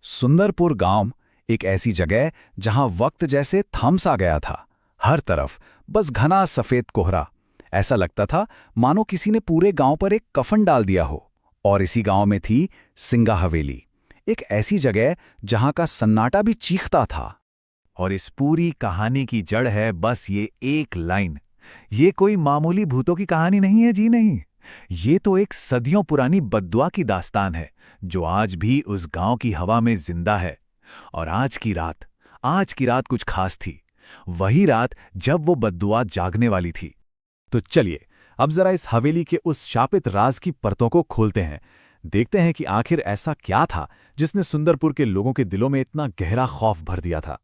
सुंदरपुर गांव एक ऐसी जगह जहां वक्त जैसे थम सा गया था। हर तरफ बस घना सफेद कोहरा। ऐसा लगता था मानो किसी ने पूरे गांव पर एक कफन डाल दिया हो। और इसी गांव में थी सिंगा हवेली, एक ऐसी जगह जहां का सन्नाटा भी चीखता था। और इस पूरी कहानी की जड़ है बस ये एक लाइन। ये कोई मामूली भूतों की कहानी नहीं है जी, नहीं। ये तो एक सदियों पुरानी बद्दुआ की दास्तान है जो आज भी उस गांव की हवा में जिंदा है। और आज की रात कुछ खास थी। वही रात जब वो बद्दुआ जागने वाली थी। तो चलिए अब जरा इस हवेली के उस शापित राज की परतों को खोलते हैं। देखते हैं कि आखिर ऐसा क्या था जिसने सुंदरपुर के लोगों के दिलों में इतना गहरा खौफ भर दिया था।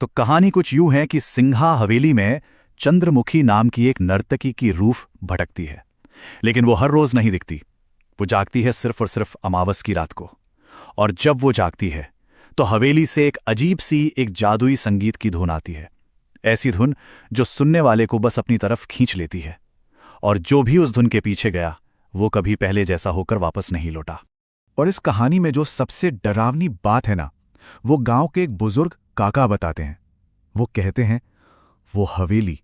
तो कहानी कुछ यूं है कि सिंघा हवेली में चंद्रमुखी नाम की एक नर्तकी की रूह भटकती है। लेकिन वो हर रोज नहीं दिखती। वो जागती है सिर्फ और सिर्फ अमावस की रात को। और जब वो जागती है तो हवेली से एक अजीब सी, एक जादुई संगीत की धुन आती है। ऐसी धुन जो सुनने वाले को बस अपनी तरफ खींच लेती है। और जो भी उस धुन के पीछे गया वो कभी पहले जैसा होकर वापस नहीं लौटा। और इस कहानी में जो सबसे डरावनी बात है ना, वो गांव के एक बुजुर्ग काका बताते हैं। वो कहते हैं वो हवेली,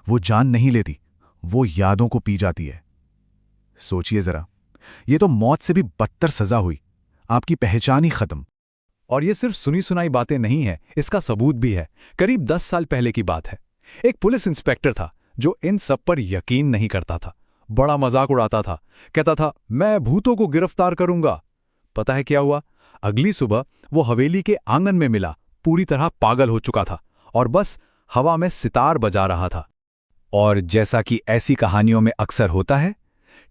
वो जान नहीं लेती, वो यादों को पी जाती है। सोचिए जरा, ये तो मौत से भी बदतर सजा हुई, आपकी पहचान ही खत्म। और ये सिर्फ सुनी सुनाई बातें नहीं है, इसका सबूत भी है। करीब 10 साल पहले की बात है। एक पुलिस इंस्पेक्टर था जो इन सब पर यकीन नहीं करता था। बड़ा मजाक उड़ाता था, कहता था मैं भूतों को गिरफ्तार करूंगा। पता है क्या हुआ? अगली सुबह वो हवेली के आंगन में मिला, पूरी तरह पागल हो चुका था और बस हवा में सितार बजा रहा था। और जैसा कि ऐसी कहानियों में अक्सर होता है,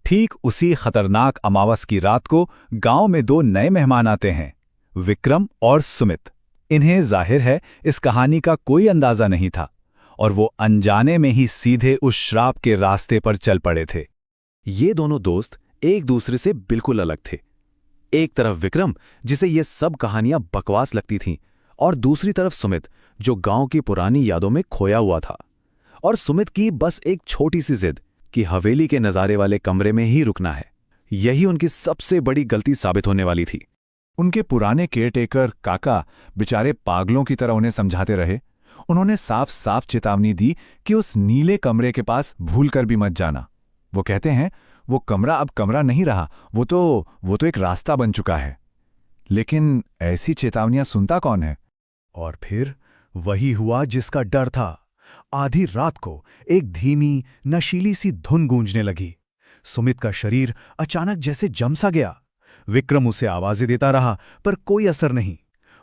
ठीक उसी खतरनाक अमावस की रात को गांव में 2 नए मेहमान आते हैं, विक्रम और सुमित। इन्हें जाहिर है इस कहानी का कोई अंदाजा नहीं था और वो अनजाने में ही सीधे उस श्राप के रास्ते पर चल पड़े थे। ये दोनों दोस्त एक दूसरे से बिल्कुल अलग थे। एक तरफ विक्रम, जिसे ये सब कहानियां बकवास लगती थीं, और दूसरी तरफ सुमित, जो गांव की पुरानी यादों में खोया हुआ था। और सुमित की बस एक छोटी सी जिद कि हवेली के नजारे वाले कमरे में ही रुकना है। यही उनकी सबसे बड़ी गलती साबित होने वाली थी। उनके पुराने केयरटेकर काका बेचारे पागलों की तरह उन्हें समझाते रहे। उन्होंने साफ साफ चेतावनी दी कि उस नीले कमरे के पास भूलकर भी मत जाना। वो कहते हैं वो कमरा अब कमरा नहीं रहा, वो तो एक रास्ता बन चुका है। लेकिन ऐसी चेतावनियां सुनता कौन है? और फिर वही हुआ जिसका डर था। आधी रात को एक धीमी नशीली सी धुन गूंजने लगी। सुमित का शरीर अचानक जैसे जम सा गया। विक्रम उसे आवाजें देता रहा पर कोई असर नहीं।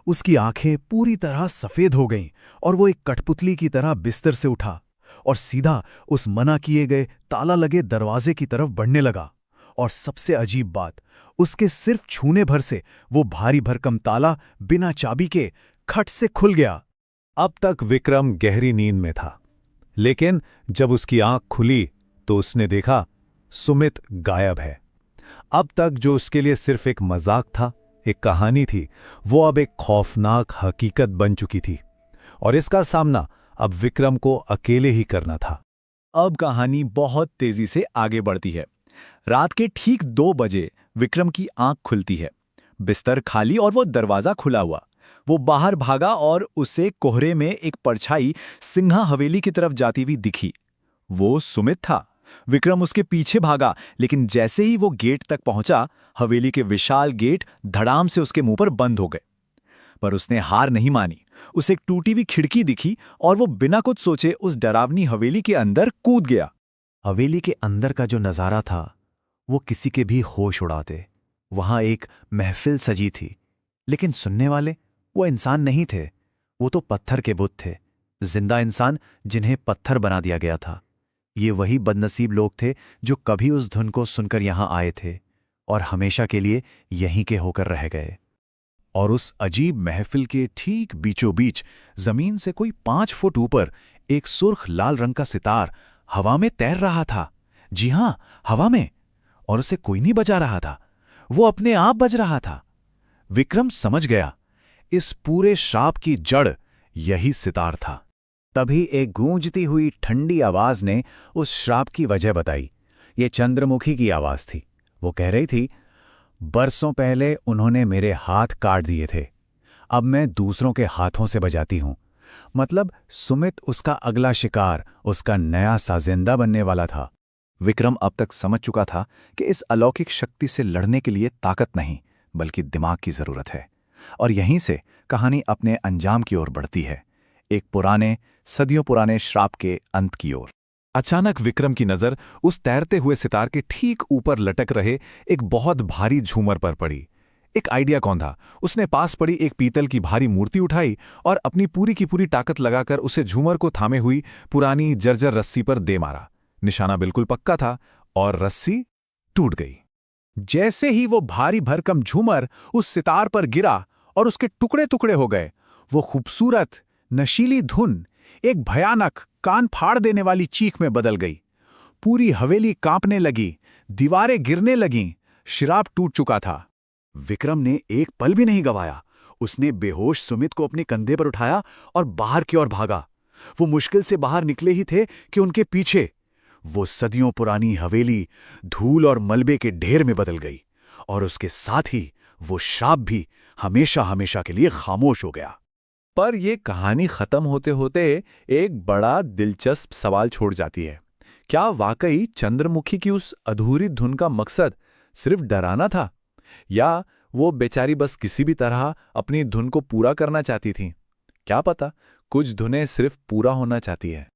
उसकी आंखें पूरी तरह सफेद हो गईं और वो एक कठपुतली की तरह बिस्तर से उठा और सीधा उस मना किए गए ताला लगे दरवाजे की तरफ बढ़ने लगा। और सबसे अजीब बात, उसके सिर्फ छूने भर से वो भारी भरकम ताला बिना चाबी के खट से खुल गया। अब तक विक्रम गहरी नींद में था, लेकिन जब उसकी आंख खुली तो उसने देखा सुमित गायब है। अब तक जो उसके लिए सिर्फ एक मजाक था, एक कहानी थी, वो अब एक खौफनाक हकीकत बन चुकी थी। और इसका सामना अब विक्रम को अकेले ही करना था। अब कहानी बहुत तेजी से आगे बढ़ती है। रात के ठीक 2 बजे विक्रम की आंख खुलती है। बिस्तर खाली और वो दरवाजा खुला हुआ। वो बाहर भागा और उसे कोहरे में एक परछाई सिंघा हवेली की तरफ जाती हुई दिखी। वो सुमित था। विक्रम उसके पीछे भागा, लेकिन जैसे ही वो गेट तक पहुंचा, हवेली के विशाल गेट धड़ाम से उसके मुंह पर बंद हो गए। पर उसने हार नहीं मानी। उसे एक टूटी हुई खिड़की दिखी और वो बिना कुछ सोचे उस डरावनी हवेली के अंदर कूद गया। हवेली के अंदर का जो नजारा था वो किसी के भी होश उड़ाते। वहां एक महफिल सजी थी, लेकिन सुनने वाले वो इंसान नहीं थे। वो तो पत्थर के बुत थे, जिंदा इंसान जिन्हें पत्थर बना दिया गया था। ये वही बदनसीब लोग थे जो कभी उस धुन को सुनकर यहां आए थे और हमेशा के लिए यहीं के होकर रह गए। और उस अजीब महफिल के ठीक बीचों बीच जमीन से कोई 5 फुट ऊपर एक सुर्ख लाल रंग का सितार हवा में तैर रहा था। जी हां, हवा में। और उसे कोई नहीं बजा रहा था, वो अपने आप बज रहा था। विक्रम समझ गया, इस पूरे श्राप की जड़ यही सितार था। तभी एक गूंजती हुई ठंडी आवाज ने उस श्राप की वजह बताई। ये चंद्रमुखी की आवाज थी। वो कह रही थी, बरसों पहले उन्होंने मेरे हाथ काट दिए थे। अब मैं दूसरों के हाथों से बजाती हूँ। मतलब सुमित उसका अगला शिकार, उसका नया साजिंदा बनने वाला था। विक्रम अब तक समझ चुका था कि इस अलौकिक शक्ति से लड़ने के लिए ताकत नहीं, बल्कि दिमाग की जरूरत है। और यहीं से कहानी अपने अंजाम की ओर बढ़ती है, एक पुराने, सदियों पुराने श्राप के अंत की ओर। अचानक विक्रम की नजर उस तैरते हुए सितार के ठीक ऊपर लटक रहे एक बहुत भारी झूमर पर पड़ी। एक आइडिया कौन था, उसने पास पड़ी एक पीतल की भारी मूर्ति उठाई और अपनी पूरी की पूरी ताकत लगाकर उसे झूमर को थामे हुई पुरानी जर्जर रस्सी पर दे मारा। निशाना बिल्कुल पक्का था और रस्सी टूट गई। जैसे ही वो भारी भरकम झूमर उस सितार पर गिरा और उसके टुकड़े टुकड़े हो गए, वो खूबसूरत नशीली धुन एक भयानक कान फाड़ देने वाली चीख में बदल गई। पूरी हवेली कांपने लगी, दीवारें गिरने लगीं, शराब टूट चुका था। विक्रम ने एक पल भी नहीं गंवाया। उसने बेहोश सुमित को अपने कंधे पर उठाया और बाहर की ओर भागा। वो मुश्किल से बाहर निकले ही थे कि उनके पीछे वो सदियों पुरानी हवेली धूल और मलबे के ढेर में बदल गई, और उसके साथ ही वो श्राप भी हमेशा हमेशा के लिए खामोश हो गया। पर यह कहानी खत्म होते होते एक बड़ा दिलचस्प सवाल छोड़ जाती है। क्या वाकई चंद्रमुखी की उस अधूरी धुन का मकसद सिर्फ डराना था, या वो बेचारी बस किसी भी तरह अपनी धुन को पूरा करना चाहती थी? क्या पता, कुछ धुनें सिर्फ पूरा होना चाहती है।